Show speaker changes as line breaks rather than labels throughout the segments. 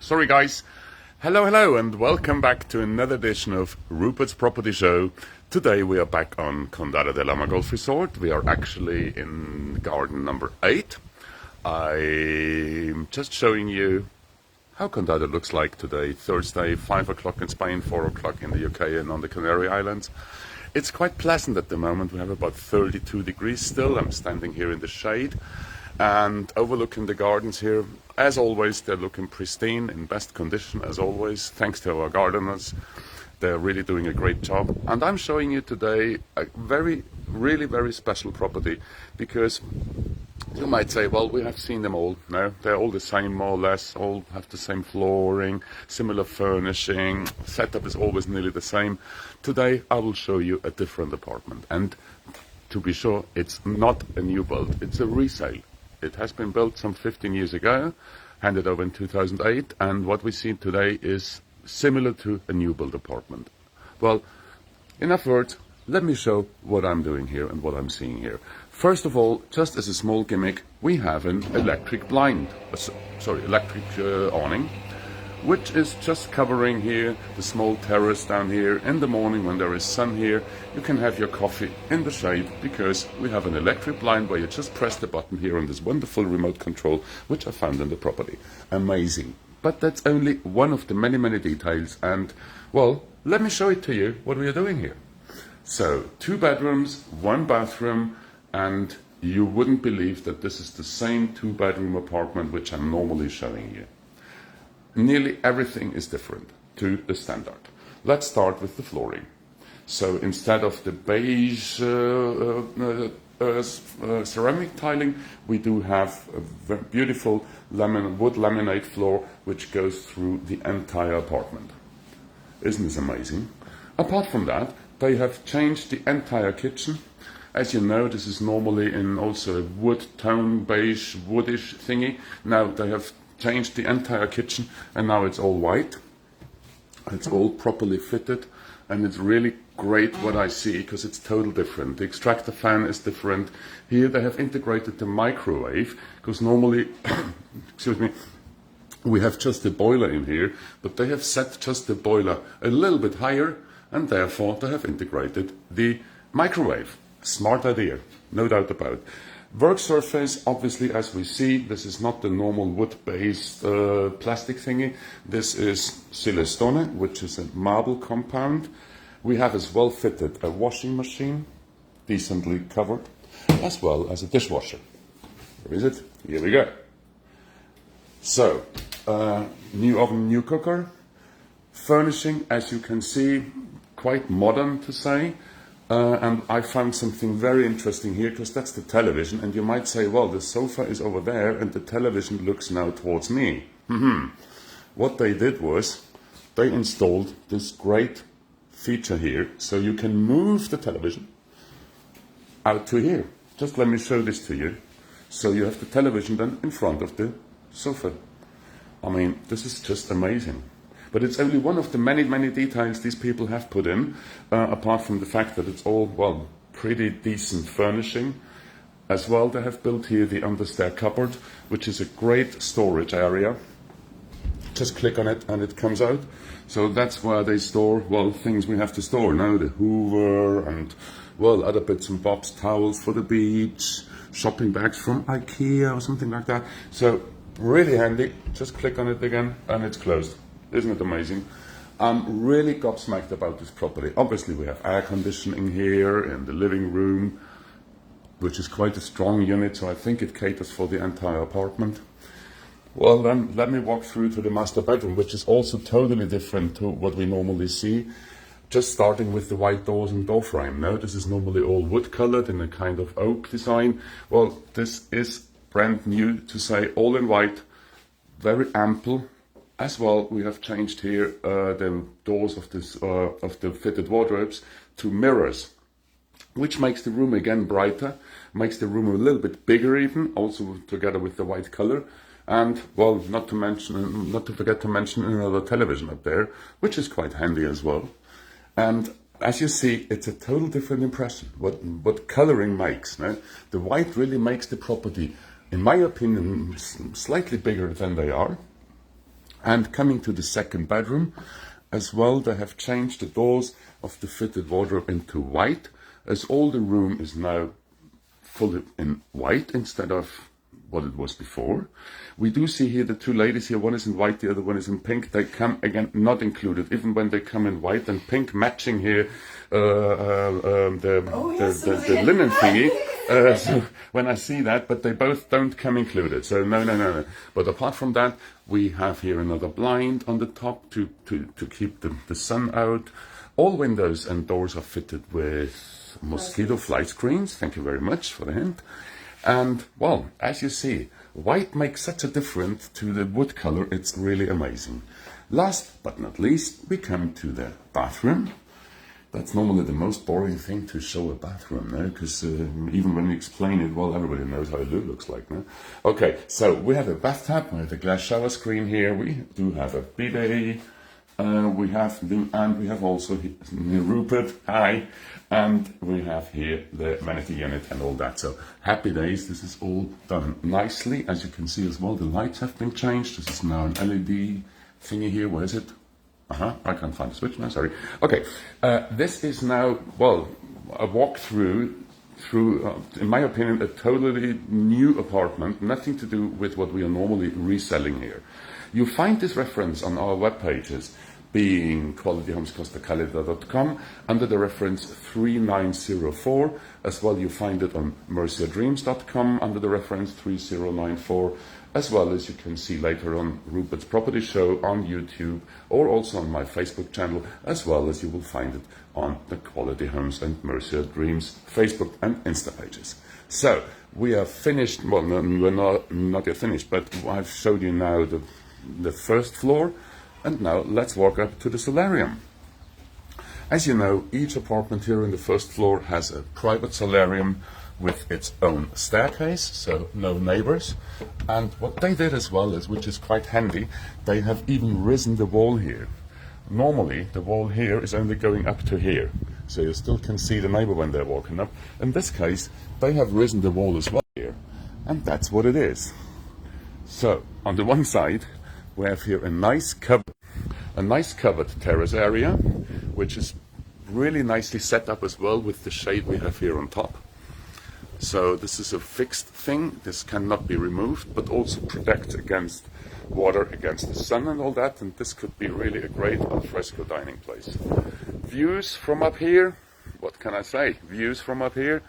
Sorry guys. Hello and welcome back to another edition of Rupert's Property Show. Today we are back on Condado De Alhama Golf Resort. We are actually in garden number 8. I'm just showing you how Condado looks like today, Thursday, 5 o'clock in Spain, 4 o'clock in the UK and on the Canary Islands. It's quite pleasant at the moment. We have about 32 degrees still. I'm standing here in the shade and overlooking the gardens here. As always, they're looking pristine, in best condition as always, thanks to our gardeners. They're really doing a great job. And I'm showing you today a really very special property, because you might say, well, we have seen them all. No, they're all the same, more or less, all have the same flooring, similar furnishing, setup is always nearly the same. Today I will show you a different apartment, and to be sure, it's not a new build, it's a resale. It has been built some 15 years ago, handed over in 2008, and what we see today is similar to a new build apartment. Well, enough words, let me show what I'm doing here and what I'm seeing here. First of all, just as a small gimmick, we have an electric blind, electric awning, which is just covering here the small terrace down here. In the morning when there is sun here, you can have your coffee in the shade, because we have an electric blind where you just press the button here on this wonderful remote control, which I found in the property. Amazing. But that's only one of the many details, and well, let me show it to you what we are doing here. So 2 bedrooms, 1 bathroom, and you wouldn't believe that this is the same 2-bedroom apartment which I'm normally showing you. Nearly everything is different to the standard. Let's start with the flooring. So instead of the beige ceramic tiling, we do have a very beautiful wood laminate floor which goes through the entire apartment. Isn't this amazing? Apart from that, they have changed the entire kitchen. As you know, this is normally in also a wood tone, beige, woodish thingy. Now they have changed the entire kitchen, and now it's all white. It's all properly fitted, and it's really great what I see, because it's totally different. The extractor fan is different. Here they have integrated the microwave, because normally, excuse me, we have just a boiler in here, but they have set just the boiler a little bit higher, and therefore they have integrated the microwave. Smart idea, no doubt about it. Work surface, obviously, as we see, this is not the normal wood-based plastic thingy. This is silestone, which is a marble compound. We have as well fitted a washing machine, decently covered, as well as a dishwasher. Where is it? Here we go. So, new oven, new cooker. Furnishing, as you can see, quite modern to say. And I found something very interesting here, because that's the television, and you might say, well, the sofa is over there and the television looks now towards me. What they did was they installed this great feature here, so you can move the television out to here. Just let me show this to you. So you have the television then in front of the sofa. I mean, this is just amazing. But it's only one of the many details these people have put in, apart from the fact that it's all, well, pretty decent furnishing. As well, they have built here the understair cupboard, which is a great storage area. Just click on it and it comes out. So that's where they store, well, things we have to store now, the Hoover and, well, other bits and bobs, towels for the beach, shopping bags from IKEA or something like that. So really handy. Just click on it again and it's closed. Isn't it amazing? I'm really gobsmacked about this property. Obviously, we have air conditioning here in the living room, which is quite a strong unit, so I think it caters for the entire apartment. Well, then let me walk through to the master bedroom, which is also totally different to what we normally see. Just starting with the white doors and door frame. Now, this is normally all wood colored in a kind of oak design. Well, this is brand new to say, all in white, very ample. As well, we have changed here the doors of the fitted wardrobes to mirrors, which makes the room again brighter, makes the room a little bit bigger even, also together with the white color. And, well, not to forget to mention another television up there, which is quite handy as well. And as you see, it's a total different impression, what coloring makes. No? The white really makes the property, in my opinion, slightly bigger than they are. And coming to the second bedroom as well, they have changed the doors of the fitted wardrobe into white, as all the room is now fully in white instead of what it was before. We do see here the two ladies here, one is in white, the other one is in pink. They come, again, not included, even when they come in white and pink, matching here the linen thingy. So when I see that, but they both don't come included, so no. But apart from that, we have here another blind on the top to keep the sun out. All windows and doors are fitted with mosquito fly screens. Thank you very much for the hint. And, well, as you see, white makes such a difference to the wood color, it's really amazing. Last but not least, we come to the bathroom. That's normally the most boring thing to show a bathroom, no? Because even when you explain it, well, everybody knows how it looks like, no? Okay, so we have a bathtub, we have a glass shower screen here, we do have a bidet, we have also Rupert, hi, and we have here the vanity unit and all that. So happy days, this is all done nicely. As you can see as well, the lights have been changed. This is now an LED thingy here. Where is it? I can't find the switch now, sorry. Okay, this is now, well, a walkthrough through, in my opinion, a totally new apartment, nothing to do with what we are normally reselling here. You find this reference on our web pages, being qualityhomescostacalida.com, under the reference 3904. As well, you find it on mercierdreams.com under the reference 3094, as well as you can see later on Rupert's Property Show on YouTube, or also on my Facebook channel, as well as you will find it on the Quality Homes and Mercier Dreams Facebook and Insta pages. So, we are finished, well, no, we're not yet finished, but I've showed you now the first floor, and now let's walk up to the solarium. As you know, each apartment here in the first floor has a private solarium with its own staircase, so no neighbors. And what they did as well is, which is quite handy, they have even risen the wall here. Normally, the wall here is only going up to here, so you still can see the neighbor when they're walking up. In this case, they have risen the wall as well here, and that's what it is. So, on the one side, we have here a nice covered terrace area, which is really nicely set up as well with the shade we have here on top. So this is a fixed thing, this cannot be removed, but also protects against water, against the sun and all that, and this could be really a great alfresco dining place. Views from up here, what can I say? Views from up here,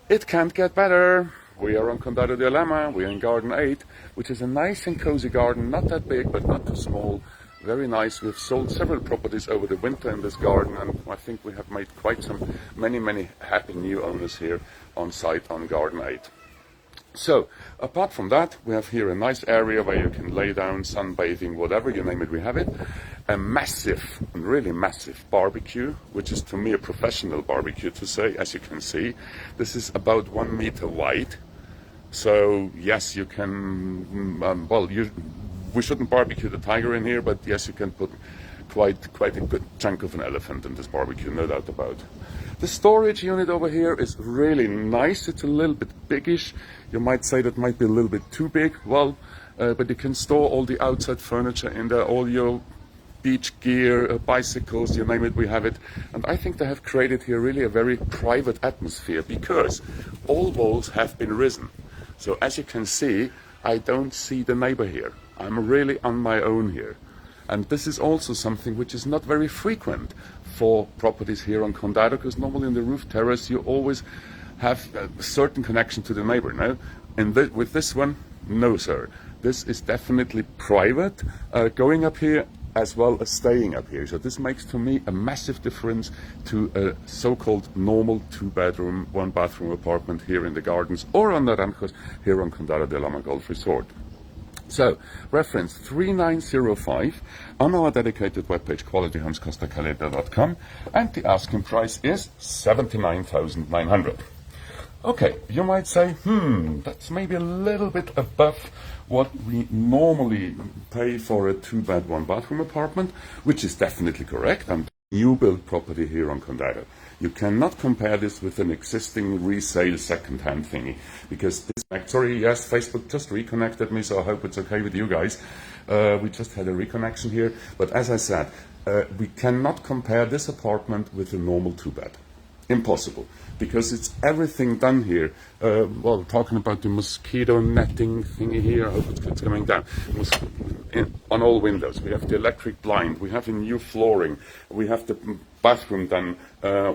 it can't get better. We are on Condado De Alhama, we are in Garden 8, which is a nice and cozy garden, not that big, but not too small. Very nice. We've sold several properties over the winter in this garden, and I think we have made quite many happy new owners here on site on Garden 8. So, apart from that, we have here a nice area where you can lay down, sunbathing, whatever, you name it, we have it. A massive, really massive barbecue, which is to me a professional barbecue to say, as you can see. This is about 1 meter wide. So, yes, you can, we shouldn't barbecue the tiger in here, but yes, you can put quite a good chunk of an elephant in this barbecue, no doubt about it. The storage unit over here is really nice. It's a little bit biggish. You might say that might be a little bit too big. Well, but you can store all the outside furniture in there, all your beach gear, bicycles, you name it, we have it. And I think they have created here really a very private atmosphere because all walls have been risen. So as you can see, I don't see the neighbor here. I'm really on my own here. And this is also something which is not very frequent for properties here on Condado, because normally in the roof terrace you always have a certain connection to the neighbor. No, with this one, no sir. This is definitely private, going up here as well as staying up here. So this makes to me a massive difference to a so-called normal 2-bedroom, 1-bathroom apartment here in the gardens or on Naranjos here on Condado De Alhama Golf Resort. So, reference 3905 on our dedicated webpage, qualityhomescostacalida.com, and the asking price is 79,900. Okay, you might say, that's maybe a little bit above what we normally pay for a 2-bed, 1-bathroom apartment, which is definitely correct. And new build property here on Condado. You cannot compare this with an existing resale second-hand thingy, because this, sorry, yes, Facebook just reconnected me, so I hope it's okay with you guys. We just had a reconnection here. But as I said, we cannot compare this apartment with a normal two-bed. Impossible, because it's everything done here. Well, talking about the mosquito netting thingy here, I hope it's coming down. On all windows, we have the electric blind, we have a new flooring, we have the bathroom done,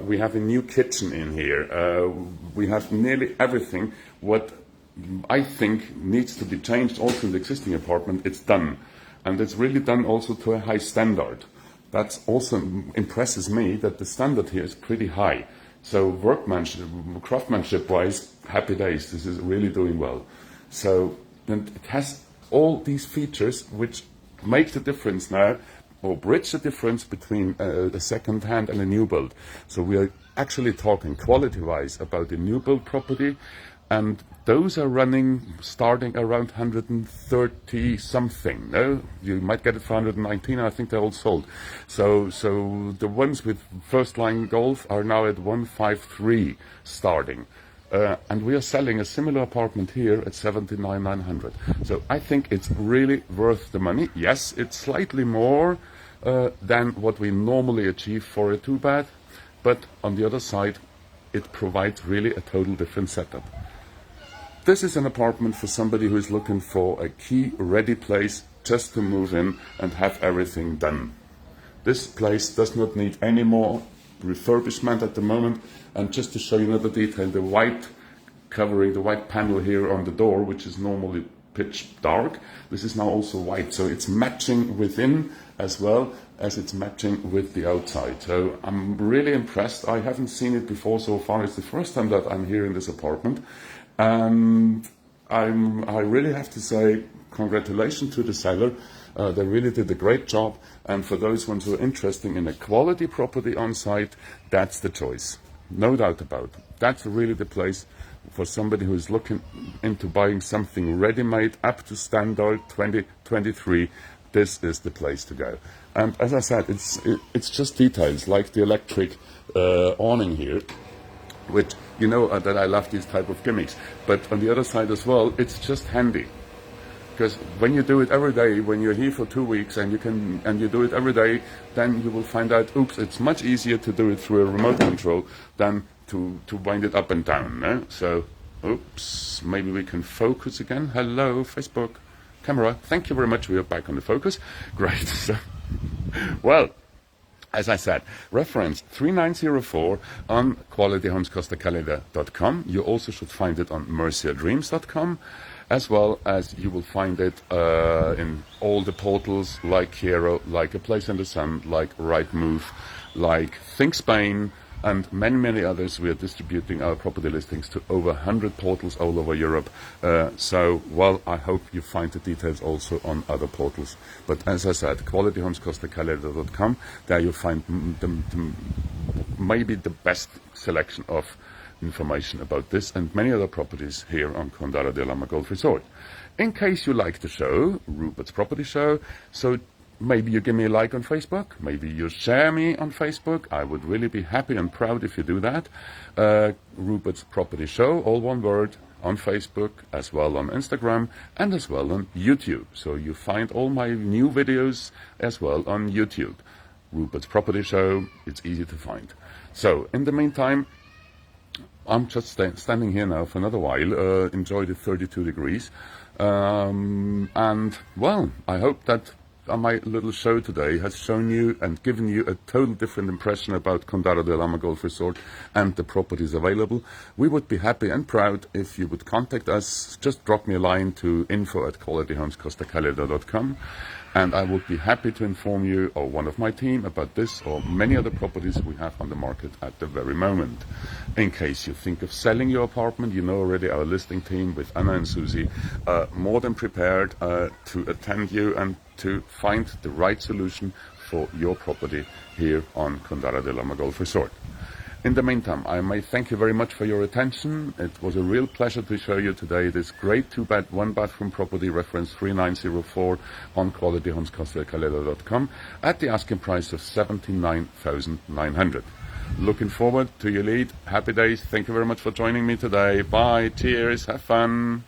we have a new kitchen in here, we have nearly everything what I think needs to be changed also in the existing apartment. It's done, and it's really done also to a high standard. That also impresses me that the standard here is pretty high. So workmanship, craftsmanship-wise, happy days. This is really doing well. So and it has all these features which make the difference now, or bridge the difference between a second-hand and a new build. So we are actually talking quality-wise about a new build property, and those are running starting around 130 something. No, you might get it for 119. I think they're all sold. So the ones with first line golf are now at 153 starting, and we are selling a similar apartment here at 79,900. So I think it's really worth the money. Yes, it's slightly more than what we normally achieve for a two-bed, but on the other side, it provides really a total different setup. This is an apartment for somebody who is looking for a key-ready place just to move in and have everything done. This place does not need any more refurbishment at the moment. And just to show you another detail, the white covering, the white panel here on the door, which is normally pitch dark, this is now also white. So it's matching within as well as it's matching with the outside. So I'm really impressed. I haven't seen it before so far. It's the first time that I'm here in this apartment. And I really have to say congratulations to the seller. They really did a great job. And for those ones who are interested in a quality property on site, that's the choice. No doubt about it. That's really the place for somebody who is looking into buying something ready-made up to standard 2023. This is the place to go. And as I said, it's just details like the electric awning here, which you know that I love these type of gimmicks. But on the other side as well, it's just handy. Because when you do it every day, when you're here for 2 weeks and you do it every day, then you will find out, oops, it's much easier to do it through a remote control than to wind it up and down. No? So, oops, maybe we can focus again. Hello, Facebook camera. Thank you very much. We are back on the focus. Great. So, well, as I said, reference 3904 on qualityhomescostacalida.com. You also should find it on merciadreams.com, as well as you will find it in all the portals like Hero, like A Place in the Sun, like Rightmove, like Think Spain, and many, many others. We are distributing our property listings to over 100 portals all over Europe. So, well, I hope you find the details also on other portals. But as I said, qualityhomescostacalida.com, there you'll find maybe the best selection of information about this and many other properties here on Condado De Alhama Golf Resort. In case you like the show, Rupert's Property Show, so maybe you give me a like on Facebook, maybe you share me on Facebook. I would really be happy and proud if you do that. Rupert's Property Show, all one word, on Facebook, as well on Instagram, and as well on YouTube. So you find all my new videos as well on YouTube. Rupert's Property Show, it's easy to find. So, in the meantime, I'm just standing here now for another while, enjoy the 32 degrees. And, well, I hope that my little show today has shown you and given you a total different impression about Condado De Alhama Golf Resort and the properties available. We would be happy and proud if you would contact us. Just drop me a line to info@qualityhomescostacalida.com, and I would be happy to inform you or one of my team about this or many other properties we have on the market at the very moment. In case you think of selling your apartment, you know already our listing team with Anna and Susie are more than prepared to attend you and to find the right solution for your property here on Condado De Alhama Golf Resort. In the meantime, I may thank you very much for your attention. It was a real pleasure to show you today this great 2-bed, 1-bathroom property, reference 3904 on qualityhomescostacalida.com at the asking price of 79,900. Looking forward to your lead. Happy days. Thank you very much for joining me today. Bye. Cheers. Have fun.